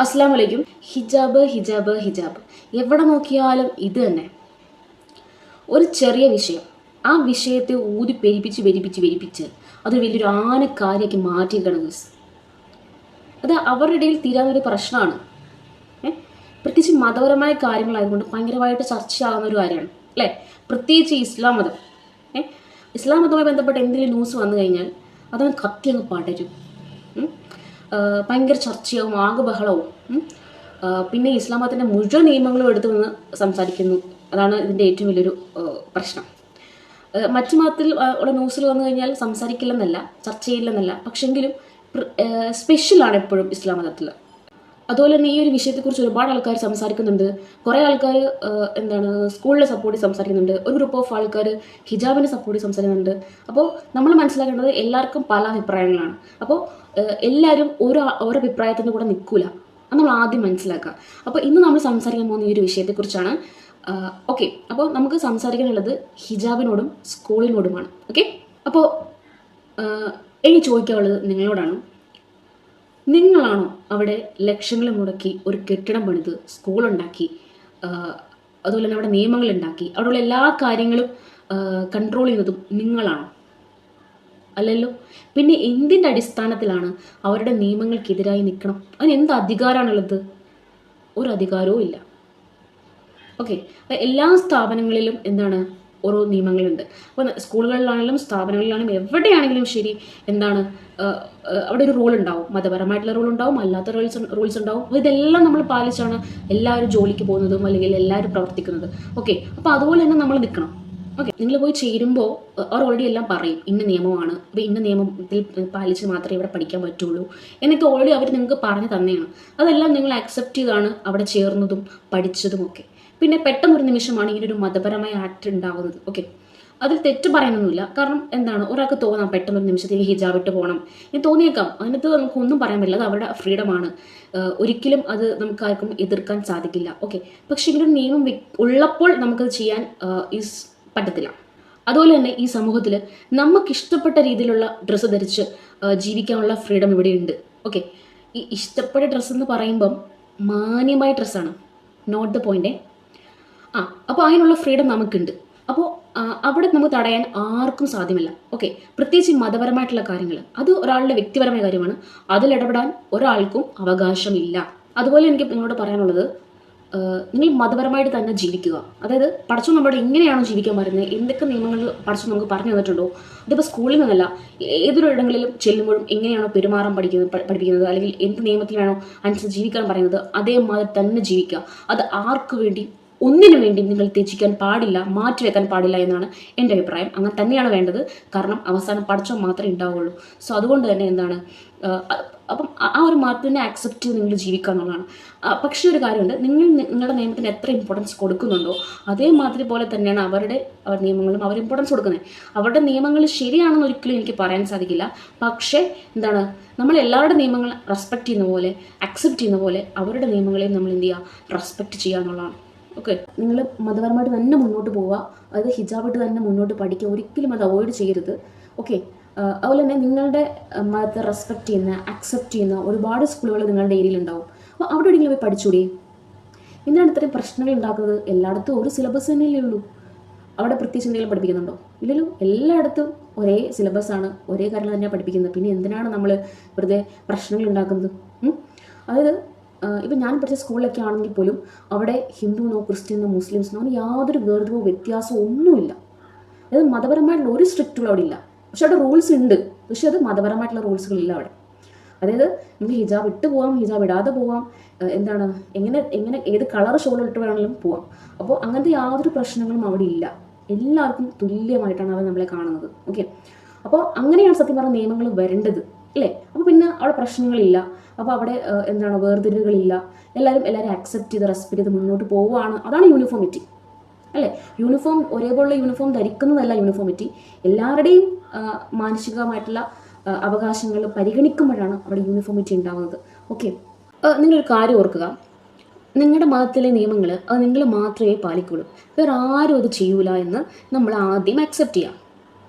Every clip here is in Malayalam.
അസ്സലാമു അലൈക്കും. ഹിജാബ് ഹിജാബ് ഹിജാബ് എവിടെ നോക്കിയാലും ഇത് തന്നെ. ഒരു ചെറിയ വിഷയം, ആ വിഷയത്തെ ഊതി പെരിപ്പിച്ച് അതൊരു വലിയൊരു ആനക്കാരിയാക്കി മാറ്റിയിരിക്കണം ഗൈസ്. അത് അവരുടെ ഇടയിൽ തീരാവുന്നൊരു പ്രശ്നമാണ്. പ്രത്യേകിച്ച് മതപരമായ കാര്യങ്ങളായതുകൊണ്ട് ഭയങ്കരമായിട്ട് ചർച്ചയാകുന്ന ഒരു കാര്യമാണ് അല്ലേ. പ്രത്യേകിച്ച് ഇസ്ലാം മതം. ഇസ്ലാം മതവുമായി ബന്ധപ്പെട്ട് എന്തെങ്കിലും ന്യൂസ് വന്നു കഴിഞ്ഞാൽ അതങ്ങ് കത്തി അങ്ങ് പടരും. ഭയങ്കര ചർച്ചയാവും, ആകെ ബഹളവും. പിന്നെ ഇസ്ലാം മതത്തിൻ്റെ മുഴുവൻ നിയമങ്ങളും എടുത്തു നിന്ന് സംസാരിക്കുന്നു. അതാണ് ഇതിൻ്റെ ഏറ്റവും വലിയൊരു പ്രശ്നം. മറ്റു മതത്തിൽ ഉള്ള ന്യൂസിൽ വന്നു കഴിഞ്ഞാൽ സംസാരിക്കില്ലെന്നല്ല, ചർച്ച ചെയ്യില്ലെന്നല്ല, പക്ഷെങ്കിലും സ്പെഷ്യലാണ് എപ്പോഴും ഇസ്ലാം മതത്തിൽ. അതുപോലെ തന്നെ ഈ ഒരു വിഷയത്തെക്കുറിച്ച് ഒരുപാട് ആൾക്കാർ സംസാരിക്കുന്നുണ്ട്. കുറേ ആൾക്കാർ സ്കൂളിനെ സപ്പോർട്ട് സംസാരിക്കുന്നുണ്ട്. ഒരു ഗ്രൂപ്പ് ഓഫ് ആൾക്കാർ ഹിജാബിനെ സപ്പോർട്ട് സംസാരിക്കുന്നുണ്ട്. അപ്പോൾ നമ്മൾ മനസ്സിലാക്കേണ്ടത് എല്ലാവർക്കും പല അഭിപ്രായങ്ങളാണ്. അപ്പോൾ എല്ലാവരും ഓരോ അഭിപ്രായത്തിൻ്റെ കൂടെ നിൽക്കില്ല. അത് നമ്മൾ ആദ്യം മനസ്സിലാക്കുക. അപ്പോൾ ഇന്ന് നമ്മൾ സംസാരിക്കാൻ പോകുന്ന ഈ ഒരു വിഷയത്തെക്കുറിച്ചാണ്. ഓക്കെ, അപ്പോൾ നമുക്ക് സംസാരിക്കാനുള്ളത് ഹിജാബിനോടും സ്കൂളിനോടുമാണ്. ഓക്കെ, അപ്പോൾ എനിക്ക് ചോദിക്കാനുള്ളത് നിങ്ങളോടാണ്. നിങ്ങളാണോ അവിടെ ലക്ഷങ്ങൾ മുടക്കി ഒരു കെട്ടിടം പണിത് സ്കൂളുണ്ടാക്കി, അതുപോലെ തന്നെ അവിടെ നിയമങ്ങളുണ്ടാക്കി അവിടെയുള്ള എല്ലാ കാര്യങ്ങളും കൺട്രോൾ ചെയ്യുന്നതും നിങ്ങളാണോ? അല്ലല്ലോ. പിന്നെ എന്തിൻ്റെ അടിസ്ഥാനത്തിലാണ് അവരുടെ നിയമങ്ങൾക്കെതിരായി നിൽക്കണം? അതിന് എന്ത് അധികാരമാണുള്ളത്? ഒരു അധികാരവും ഇല്ല. ഓക്കെ, എല്ലാ സ്ഥാപനങ്ങളിലും ഓരോ നിയമങ്ങളുണ്ട്. അപ്പോൾ സ്കൂളുകളിലാണെങ്കിലും സ്ഥാപനങ്ങളിലാണെങ്കിലും എവിടെയാണെങ്കിലും ശരി അവിടെ ഒരു റൂൾ ഉണ്ടാവും. മതപരമായിട്ടുള്ള റൂൾ ഉണ്ടാവും, അല്ലാത്ത റൂൾസ് ഉണ്ടാവും. അപ്പോൾ ഇതെല്ലാം നമ്മൾ പാലിച്ചാണ് എല്ലാവരും ജോലിക്ക് പോകുന്നതും അല്ലെങ്കിൽ എല്ലാവരും പ്രവർത്തിക്കുന്നത്. ഓക്കെ, അപ്പോൾ അതുപോലെ തന്നെ നമ്മൾ നിൽക്കണം. ഓക്കെ, നിങ്ങൾ പോയി ചേരുമ്പോൾ അവർ ഓൾറെഡി എല്ലാം പറയും, ഇന്ന നിയമമാണ്, അപ്പോൾ ഇന്ന നിയമത്തിൽ പാലിച്ച് മാത്രമേ ഇവിടെ പഠിക്കാൻ പറ്റുള്ളൂ എന്നൊക്കെ ഓൾറെഡി അവർ നിങ്ങൾക്ക് പറഞ്ഞു തന്നെയാണ്. അതെല്ലാം നിങ്ങൾ അക്സെപ്റ്റ് ചെയ്താണ് അവിടെ ചേർന്നതും പഠിച്ചതും ഒക്കെ. പിന്നെ പെട്ടെന്നൊരു നിമിഷമാണ് ഇങ്ങനൊരു മതപരമായ ആക്ട് ഉണ്ടാകുന്നത്. ഓക്കെ, അതിൽ തെറ്റ് പറയാനൊന്നുമില്ല. കാരണം ഒരാൾക്ക് തോന്നാം പെട്ടെന്നൊരു നിമിഷത്തേക്ക് ഹിജാബ് ഇട്ട് പോകണം എന്ന് തോന്നിയേക്കാം. അതിനകത്ത് നമുക്കൊന്നും പറയാൻ പറ്റില്ല, അത് അവരുടെ ഫ്രീഡമാണ്. ഒരിക്കലും അത് നമുക്കാർക്കും എതിർക്കാൻ സാധിക്കില്ല. ഓക്കെ, പക്ഷെ ഇങ്ങനൊരു നിയമം ഉള്ളപ്പോൾ നമുക്കത് ചെയ്യാൻ പറ്റത്തില്ല. അതുപോലെ തന്നെ ഈ സമൂഹത്തിൽ നമുക്കിഷ്ടപ്പെട്ട രീതിയിലുള്ള ഡ്രസ്സ് ധരിച്ച് ജീവിക്കാനുള്ള ഫ്രീഡം ഇവിടെയുണ്ട്. ഓക്കെ, ഈ ഇഷ്ടപ്പെട്ട ഡ്രസ്സ് എന്ന് പറയുമ്പം മാന്യമായ ഡ്രസ്സാണ്, നോട്ട് ദ പോയിന്റ്. അപ്പോൾ അതിനുള്ള ഫ്രീഡം നമുക്കുണ്ട്. അപ്പോൾ അവിടെ നമുക്ക് തടയാൻ ആർക്കും സാധ്യമല്ല. ഓക്കെ, പ്രത്യേകിച്ച് മതപരമായിട്ടുള്ള കാര്യങ്ങൾ അത് ഒരാളുടെ വ്യക്തിപരമായ കാര്യമാണ്. അതിലിടപെടാൻ ഒരാൾക്കും അവകാശമില്ല. അതുപോലെ എനിക്ക് നിങ്ങളോട് പറയാനുള്ളത്, നിങ്ങൾ മതപരമായിട്ട് തന്നെ ജീവിക്കുക. അതായത് പടച്ചോൻ നമ്മളോട് എങ്ങനെയാണോ ജീവിക്കാൻ പറയുന്നത്, എന്തൊക്കെ നിയമങ്ങൾ പടച്ചോൻ നമുക്ക് പറഞ്ഞു തന്നിട്ടുണ്ടോ, അതിപ്പോൾ സ്കൂളിൽ നിന്നല്ല, ഏതൊരു ഇടങ്ങളിലും ചെല്ലുമ്പോഴും എങ്ങനെയാണോ പെരുമാറാൻ പഠിപ്പിക്കുന്നത് അല്ലെങ്കിൽ എന്ത് നിയമത്തിൽ വേണോ അനുസരിച്ച് ജീവിക്കാൻ പറയുന്നത്, അതേമാതിരി തന്നെ ജീവിക്കുക. അത് ആർക്കു വേണ്ടി ഒന്നിനു വേണ്ടി നിങ്ങൾ ത്യജിക്കാൻ പാടില്ല, മാറ്റിവെക്കാൻ പാടില്ല എന്നാണ് എൻ്റെ അഭിപ്രായം. അങ്ങനെ തന്നെയാണ് വേണ്ടത്. കാരണം അവസാനം പടച്ചോൻ മാത്രമേ ഉണ്ടാവുള്ളൂ. സോ അതുകൊണ്ട് തന്നെ അപ്പം ആ ഒരു മതത്തിനെ ആക്സെപ്റ്റ് ചെയ്ത് നിങ്ങൾ ജീവിക്കുക എന്നുള്ളതാണ്. പക്ഷേ ഒരു കാര്യമുണ്ട്, നിങ്ങളുടെ നിയമത്തിന് എത്ര ഇമ്പോർട്ടൻസ് കൊടുക്കുന്നുണ്ടോ അതേമാതിരി പോലെ തന്നെയാണ് അവരുടെ നിയമങ്ങളും അവർ ഇമ്പോർട്ടൻസ് കൊടുക്കുന്നത്. അവരുടെ നിയമങ്ങൾ ശരിയാണെന്ന് ഒരിക്കലും എനിക്ക് പറയാൻ സാധിക്കില്ല. പക്ഷേ നമ്മൾ എല്ലാവരുടെ നിയമങ്ങൾ റെസ്പെക്റ്റ് ചെയ്യുന്ന പോലെ, അക്സെപ്റ്റ് ചെയ്യുന്ന പോലെ അവരുടെ നിയമങ്ങളെയും നമ്മൾ എന്ത് ചെയ്യുക, റെസ്പെക്റ്റ് ചെയ്യുക എന്നുള്ളതാണ്. ഓക്കെ, നിങ്ങൾ മതപരമായിട്ട് തന്നെ മുന്നോട്ട് പോവുക. അതായത് ഹിജാബിട്ട് തന്നെ മുന്നോട്ട് പഠിക്കുക, ഒരിക്കലും അത് അവോയ്ഡ് ചെയ്യരുത്. ഓക്കെ, അതുപോലെ തന്നെ നിങ്ങളുടെ മതത്തെ റെസ്പെക്റ്റ് ചെയ്യുന്ന, അക്സെപ്റ്റ് ചെയ്യുന്ന ഒരുപാട് സ്കൂളുകൾ നിങ്ങളുടെ ഏരിയയിൽ ഉണ്ടാവും. അപ്പോൾ അവിടെ എവിടെയെങ്കിലും പോയി പഠിച്ചൂടെ? എന്തിനാണ് ഇത്രയും പ്രശ്നങ്ങൾ ഉണ്ടാക്കുന്നത്? എല്ലായിടത്തും ഒരു സിലബസ് തന്നെയല്ലേ ഉള്ളൂ. അവിടെ പ്രത്യേകിച്ച് എന്തെങ്കിലും പഠിപ്പിക്കുന്നുണ്ടോ? ഇല്ലല്ലോ. എല്ലായിടത്തും ഒരേ സിലബസാണ്, ഒരേ കാര്യങ്ങൾ തന്നെയാണ് പഠിപ്പിക്കുന്നത്. പിന്നെ എന്തിനാണ് നമ്മൾ വെറുതെ പ്രശ്നങ്ങൾ ഉണ്ടാക്കുന്നത്? അതായത് ഇപ്പം ഞാൻ പഠിച്ച സ്കൂളിലൊക്കെ ആണെങ്കിൽ പോലും അവിടെ ഹിന്ദുവെന്നോ ക്രിസ്ത്യനോ മുസ്ലിംസിനോ അങ്ങനെ യാതൊരു വേർതിരിവോ വ്യത്യാസമോ ഒന്നുമില്ല. അതായത് മതപരമായിട്ടുള്ള ഒരു സ്ട്രിക്റ്റുള്ള അവിടെ ഇല്ല. പക്ഷെ അവിടെ റൂൾസ് ഉണ്ട്, പക്ഷെ അത് മതപരമായിട്ടുള്ള റൂൾസുകളില്ല അവിടെ. അതായത് നമുക്ക് ഹിജാബ് ഇട്ട് പോവാം, ഹിജാബ് ഇടാതെ പോവാം, എങ്ങനെ ഏത് കളർ ഷോൾ ഇട്ട് വേണമെങ്കിലും പോവാം. അപ്പോൾ അങ്ങനത്തെ യാതൊരു പ്രശ്നങ്ങളും അവിടെ ഇല്ല. എല്ലാവർക്കും തുല്യമായിട്ടാണ് അവർ നമ്മളെ കാണുന്നത്. ഓക്കെ, അപ്പോൾ അങ്ങനെയാണ് സത്യം പറഞ്ഞ നിയമങ്ങൾ വരേണ്ടത് അല്ലേ. അപ്പോൾ പിന്നെ അവിടെ പ്രശ്നങ്ങളില്ല. അപ്പോൾ അവിടെ വേർതിരിവുകളില്ല. എല്ലാവരും അക്സെപ്റ്റ് ചെയ്ത് റെസ്പെക്ട് ചെയ്ത് മുന്നോട്ട് പോവുകയാണ്. അതാണ് യൂണിഫോമിറ്റി അല്ലേ. ഒരേപോലുള്ള യൂണിഫോം ധരിക്കുന്നതല്ല യൂണിഫോമിറ്റി. എല്ലാവരുടെയും മാനസികമായിട്ടുള്ള അവകാശങ്ങൾ പരിഗണിക്കുമ്പോഴാണ് അവിടെ യൂണിഫോമിറ്റി ഉണ്ടാകുന്നത്. ഓക്കെ, നിങ്ങളൊരു കാര്യം ഓർക്കുക, നിങ്ങളുടെ മതത്തിലെ നിയമങ്ങൾ അത് നിങ്ങൾ മാത്രമേ പാലിക്കുള്ളൂ, വേറെ ആരും അത് ചെയ്യൂല എന്ന് നമ്മൾ ആദ്യം അക്സെപ്റ്റ് ചെയ്യാം.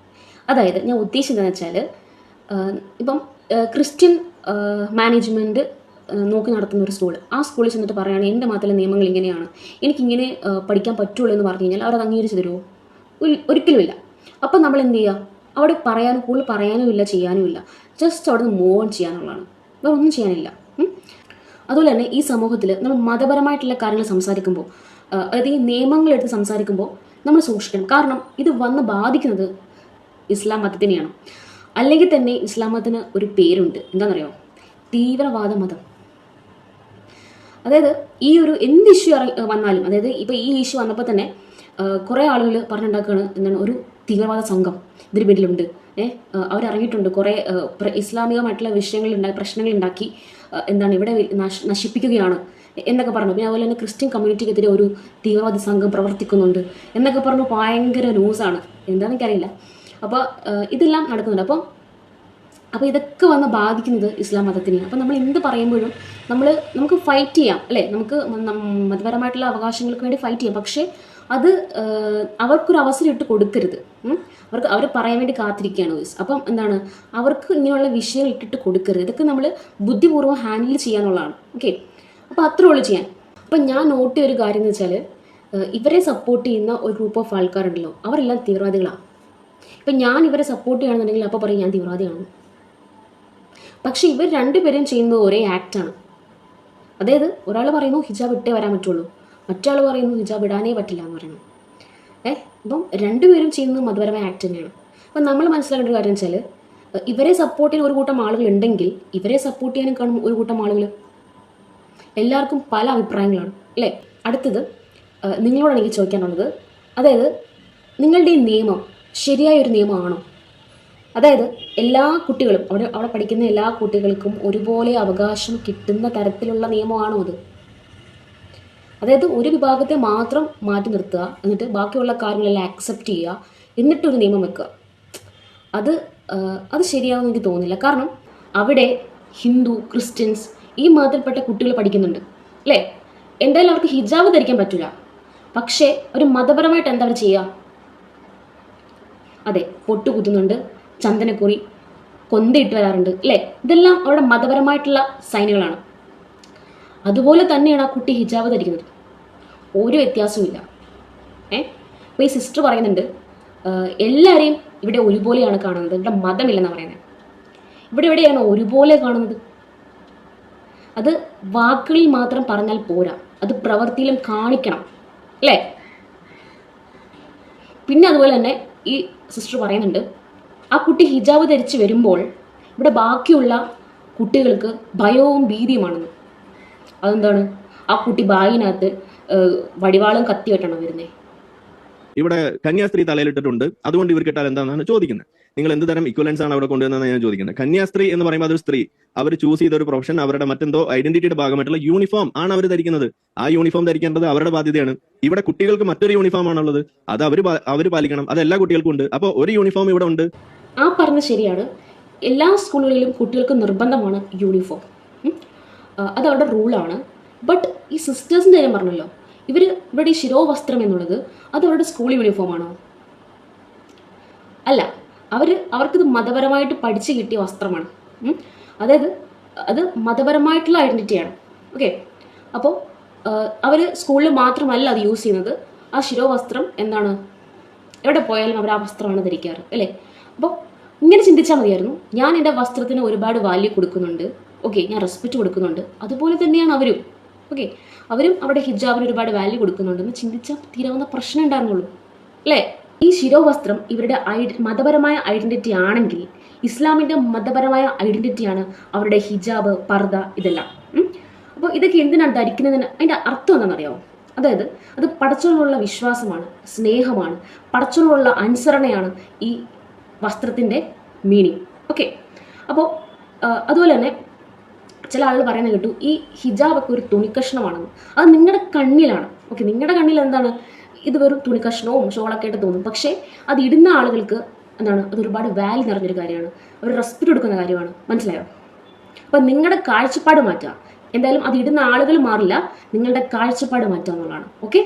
അതായത് ഞാൻ ഉദ്ദേശിച്ചതെന്ന് വെച്ചാൽ, ഇപ്പം ക്രിസ്ത്യൻ മാനേജ്മെൻറ്റ് നോക്കി നടത്തുന്ന ഒരു സ്കൂൾ, ആ സ്കൂളിൽ ചെന്നിട്ട് പറയുകയാണ് എൻ്റെ മതത്തിലെ നിയമങ്ങൾ ഇങ്ങനെയാണ്, എനിക്കിങ്ങനെ പഠിക്കാൻ പറ്റുള്ളൂ എന്ന് പറഞ്ഞു കഴിഞ്ഞാൽ അവരത് അംഗീകരിച്ച് തരുമോ? ഒരിക്കലുമില്ല. അപ്പം നമ്മൾ എന്ത് ചെയ്യുക? അവിടെ കൂടുതൽ പറയാനും ഇല്ല, ചെയ്യാനും ഇല്ല. ജസ്റ്റ് അവിടെ നിന്ന് മൂവ് ഓൺ ചെയ്യാനുള്ളതാണ്, വേറെ ഒന്നും ചെയ്യാനില്ല. അതുപോലെ തന്നെ ഈ സമൂഹത്തിൽ നമ്മൾ മതപരമായിട്ടുള്ള കാര്യങ്ങൾ സംസാരിക്കുമ്പോൾ, അതായത് ഈ നിയമങ്ങളെടുത്ത് സംസാരിക്കുമ്പോൾ നമ്മൾ സൂക്ഷിക്കണം. കാരണം ഇത് വന്ന് ബാധിക്കുന്നത് ഇസ്ലാം മതത്തിനെയാണ്. അല്ലെങ്കിൽ തന്നെ ഇസ്ലാം മതത്തിന് ഒരു പേരുണ്ട്, എന്താണെന്നറിയോ? തീവ്രവാദ മതം. അതായത് ഈ ഒരു എന്ത് ഇഷ്യൂ വന്നാലും, അതായത് ഇപ്പോൾ ഈ ഇഷ്യൂ വന്നപ്പോൾ തന്നെ കുറേ ആളുകൾ പറഞ്ഞുണ്ടാക്കുകയാണ്, എന്താണ്, ഒരു തീവ്രവാദ സംഘം ഇതിന് പേരിലുണ്ട്, അവരിറങ്ങിയിട്ടുണ്ട്, കുറേ ഇസ്ലാമികമായിട്ടുള്ള പ്രശ്നങ്ങൾ ഉണ്ടാക്കി എന്താണ് ഇവിടെ നശിപ്പിക്കുകയാണ് എന്നൊക്കെ പറഞ്ഞു. പിന്നെ അതുപോലെ തന്നെ ക്രിസ്ത്യൻ കമ്മ്യൂണിറ്റിക്കെതിരെ ഒരു തീവ്രവാദി സംഘം പ്രവർത്തിക്കുന്നുണ്ട് എന്നൊക്കെ പറഞ്ഞു. ഭയങ്കര ന്യൂസാണ്, എന്താണെന്ന് എനിക്കറിയില്ല. അപ്പോൾ ഇതെല്ലാം നടക്കുന്നുണ്ട്. അപ്പോൾ ഇതൊക്കെ വന്ന് ബാധിക്കുന്നത് ഇസ്ലാം മതത്തിനെയാണ്. അപ്പോൾ നമ്മൾ എന്ത് പറയുമ്പോഴും നമുക്ക് ഫൈറ്റ് ചെയ്യാം, അല്ലേ? നമുക്ക് മതപരമായിട്ടുള്ള അവകാശങ്ങൾക്ക് വേണ്ടി ഫൈറ്റ് ചെയ്യാം. പക്ഷേ അത് അവർക്കൊരു അവസരം ഇട്ട് കൊടുക്കരുത്. അവർ പറയാൻ വേണ്ടി കാത്തിരിക്കുകയാണ്. അപ്പം എന്താണ്, അവർക്ക് ഇങ്ങനെയുള്ള വിഷയങ്ങൾ ഇട്ടിട്ട് കൊടുക്കരുത്. ഇതൊക്കെ നമ്മൾ ബുദ്ധിപൂർവ്വം ഹാൻഡിൽ ചെയ്യാനുള്ളതാണ്. ഓക്കെ, അപ്പോൾ അത്രേ ഉള്ളൂ ചെയ്യാൻ. അപ്പം ഞാൻ നോട്ട് ചെയ്ത ഒരു കാര്യം എന്ന് വെച്ചാൽ, ഇവരെ സപ്പോർട്ട് ചെയ്യുന്ന ഒരു ഗ്രൂപ്പ് ഓഫ് ആൾക്കാരുണ്ടല്ലോ, അവരെല്ലാം തീവ്രവാദികളാണ്. ഇപ്പം ഞാൻ ഇവരെ സപ്പോർട്ട് ചെയ്യുകയാണെന്നുണ്ടെങ്കിൽ അപ്പോൾ പറയും ഞാൻ തീവ്രവാദിയാണ്. പക്ഷെ ഇവർ രണ്ടുപേരും ചെയ്യുന്നത് ഒരേ ആക്റ്റാണ്. അതായത് ഒരാൾ പറയുന്നു ഹിജാബ് ഇട്ടേ വരാൻ പറ്റുള്ളൂ, മറ്റാൾ പറയുന്നു ഹിജാബ് ഇടാനേ പറ്റില്ല എന്ന് പറയുന്നു. അപ്പം രണ്ടുപേരും ചെയ്യുന്നത് മതപരമായ ആക്ട് തന്നെയാണ്. അപ്പം നമ്മൾ മനസ്സിലാക്കേണ്ട ഒരു കാര്യം വെച്ചാൽ, ഇവരെ സപ്പോർട്ട് ചെയ്യാൻ ഒരു കൂട്ടം ആളുകൾ ഉണ്ടെങ്കിൽ ഇവരെ സപ്പോർട്ട് ചെയ്യാനും കാണും ഒരു കൂട്ടം ആളുകൾ. എല്ലാവർക്കും പല അഭിപ്രായങ്ങളാണ്, അല്ലേ? അടുത്തത് നിങ്ങളോട് എനിക്ക് ചോദിക്കാനുള്ളത്, അതായത് നിങ്ങളുടെ ഈ നിയമം ശരിയായ ഒരു നിയമമാണോ? അതായത് എല്ലാ കുട്ടികളും അവിടെ പഠിക്കുന്ന എല്ലാ കുട്ടികൾക്കും ഒരുപോലെ അവകാശം കിട്ടുന്ന തരത്തിലുള്ള നിയമമാണോ അത്? അതായത് ഒരു വിഭാഗത്തെ മാത്രം മാറ്റി നിർത്തുക, എന്നിട്ട് ബാക്കിയുള്ള കാര്യങ്ങളെല്ലാം ആക്സെപ്റ്റ് ചെയ്യുക, എന്നിട്ടൊരു നിയമം വെക്കുക, അത് ശരിയാവുമെന്ന് എനിക്ക് തോന്നുന്നില്ല. കാരണം അവിടെ ഹിന്ദു, ക്രിസ്ത്യൻസ് ഈ മതത്തിൽപ്പെട്ട കുട്ടികൾ പഠിക്കുന്നുണ്ട്, അല്ലേ? എന്തായാലും അവർക്ക് ഹിജാബ് ധരിക്കാൻ പറ്റില്ല. പക്ഷേ ഒരു മതപരമായിട്ട് എന്താ അവർ ചെയ്യുക? അതെ, പൊട്ട് കുത്തുന്നുണ്ട്, ചന്ദനക്കുറി, കൊന്തയിട്ട് വരാറുണ്ട്, അല്ലേ? ഇതെല്ലാം അവരുടെ മതപരമായിട്ടുള്ള സൈനുകളാണ്. അതുപോലെ തന്നെയാണ് ആ കുട്ടി ഹിജാബ് ധരിക്കുന്നത്, ഒരു വ്യത്യാസവുമില്ല. അപ്പോൾ ഈ സിസ്റ്റർ പറയുന്നുണ്ട് എല്ലാവരെയും ഇവിടെ ഒരുപോലെയാണ് കാണുന്നത്, ഇവിടെ മതമില്ലെന്നാണ് പറയുന്നത്. ഇവിടെ എവിടെയാണ് ഒരുപോലെ കാണുന്നത്? അത് വാക്കുകളിൽ മാത്രം പറഞ്ഞാൽ പോരാ, അത് പ്രവൃത്തിയിലും കാണിക്കണം, അല്ലേ? പിന്നെ അതുപോലെ തന്നെ ഈ സിസ്റ്റർ പറയുന്നുണ്ട്, ആ കുട്ടി ഹിജാബ് ധരിച്ച് വരുമ്പോൾ ഇവിടെ ബാക്കിയുള്ള കുട്ടികൾക്ക് ഭയവും ഭീതിയുമാണെന്ന്. അതെന്താണ്? ആ കുട്ടി ബാഗിനകത്ത് വടിവാളും കത്തി വെട്ടണം വരുന്നേ. ഇവിടെ കന്യാസ്ത്രീ തലയിലിട്ടിട്ടുണ്ട്, അതുകൊണ്ട് ഇവർക്ക് ഇട്ടാൽ എന്താണെന്നാണ് ചോദിക്കുന്നത്. നിങ്ങൾ എന്ത് തരം ഇക്വലൻസ് ആണ് അവിടെ കൊണ്ടുവന്നതെന്ന് ഞാൻ ചോദിക്കുന്നത്. കന്യാസ്ത്രീ എന്ന് പറയുമ്പോൾ അതൊരു സ്ത്രീ, അവർ ചൂസ് ചെയ്ത ഒരു പ്രൊഫഷൻ, അവരുടെ മറ്റെന്തോ ഐഡന്റിറ്റിയുടെ ഭാഗമായിട്ടുള്ള യൂണിഫോം ആണ് അവർ ധരിക്കുന്നത്. ആ യൂണിഫോം ധരിക്കേണ്ടത് അവരുടെ ബാധ്യതയാണ്. ഇവിടെ കുട്ടികൾക്ക് മറ്റൊരു യൂണിഫോം ആണുള്ളത്, അത് അവർ പാലിക്കണം. അത് എല്ലാ കുട്ടികൾക്കും ഉണ്ട്. അപ്പോൾ ഒരു യൂണിഫോം ഇവിടെ ഉണ്ട്. ആ പറഞ്ഞ ശരിയാണ്. എല്ലാ സ്കൂളുകളിലും കുട്ടികൾക്ക് നിർബന്ധമാണ് യൂണിഫോം, അത് അവരുടെ റൂളാണ്. ബട്ട് ഈ സിസ്റ്റേഴ്സിൻ്റെ കാര്യം പറഞ്ഞല്ലോ, ഇവിടെ ഈ ശിരോവസ്ത്രം എന്നുള്ളത് അത് അവരുടെ സ്കൂൾ യൂണിഫോമാണോ? അല്ല, അവർക്കിത് മതപരമായിട്ട് പഠിച്ചു കിട്ടിയ വസ്ത്രമാണ്. അതായത് അത് മതപരമായിട്ടുള്ള ഐഡൻറ്റിറ്റിയാണ്. ഓക്കെ, അപ്പോൾ അവർ സ്കൂളിൽ മാത്രമല്ല അത് യൂസ് ചെയ്യുന്നത്. ആ ശിരോവസ്ത്രം എന്താണ്, എവിടെ പോയാലും അവർ ആ വസ്ത്രമാണ് ധരിക്കാറ്, അല്ലേ? അപ്പോൾ ഇങ്ങനെ ചിന്തിച്ചാൽ മതിയായിരുന്നു. ഞാൻ എൻ്റെ വസ്ത്രത്തിന് ഒരുപാട് വാല്യൂ കൊടുക്കുന്നുണ്ട്, ഓക്കെ, ഞാൻ റെസ്പെക്റ്റ് കൊടുക്കുന്നുണ്ട്, അതുപോലെ തന്നെയാണ് അവരും. ഓക്കെ, അവരും അവിടെ ഹിജാബിന് ഒരുപാട് വാല്യൂ കൊടുക്കുന്നുണ്ടെന്ന് ചിന്തിച്ചാൽ തീരാവുന്ന പ്രശ്നം ഉണ്ടായിരുന്നുള്ളൂ, അല്ലേ? ഈ ശിരോവസ്ത്രം ഇവരുടെ മതപരമായ ഐഡൻറ്റിറ്റി ആണെങ്കിൽ ഇസ്ലാമിൻ്റെ മതപരമായ ഐഡൻറ്റിറ്റിയാണ് അവരുടെ ഹിജാബ്, പർദ, ഇതെല്ലാം. അപ്പോൾ ഇതൊക്കെ എന്തിനാണ് ധരിക്കുന്നതിന് അതിൻ്റെ അർത്ഥം എന്താണെന്നറിയാമോ? അതായത് അത് പടച്ചവനുള്ള വിശ്വാസമാണ്, സ്നേഹമാണ്, പടച്ചവനുള്ള അനുസരണയാണ് ഈ വസ്ത്രത്തിൻ്റെ മീനിങ്. ഓക്കെ, അപ്പോൾ അതുപോലെ തന്നെ ചില ആളുകൾ പറയുന്നത് കേട്ടു, ഈ ഹിജാബൊക്കെ ഒരു തുണിക്കഷ്ണമാണെന്ന്. അത് നിങ്ങളുടെ കണ്ണിലാണ്. ഓക്കെ, നിങ്ങളുടെ കണ്ണിൽ എന്താണ്, ഇത് വെറും തുണിക്കഷ്ണവും ഷോളൊക്കെ ആയിട്ട് തോന്നും. പക്ഷേ അത് ഇടുന്ന ആളുകൾക്ക് എന്താണ്, അത് ഒരുപാട് വാല്യൂ നിറഞ്ഞൊരു കാര്യമാണ്, അവർ റെസ്പെക്റ്റ് കൊടുക്കുന്ന കാര്യമാണ്. മനസ്സിലായോ? അപ്പം നിങ്ങളുടെ കാഴ്ചപ്പാട് മാറ്റുക. എന്തായാലും അത് ഇടുന്ന ആളുകൾ മാറില്ല, നിങ്ങളുടെ കാഴ്ചപ്പാട് മാറ്റുക എന്നുള്ളതാണ്. ഓക്കെ.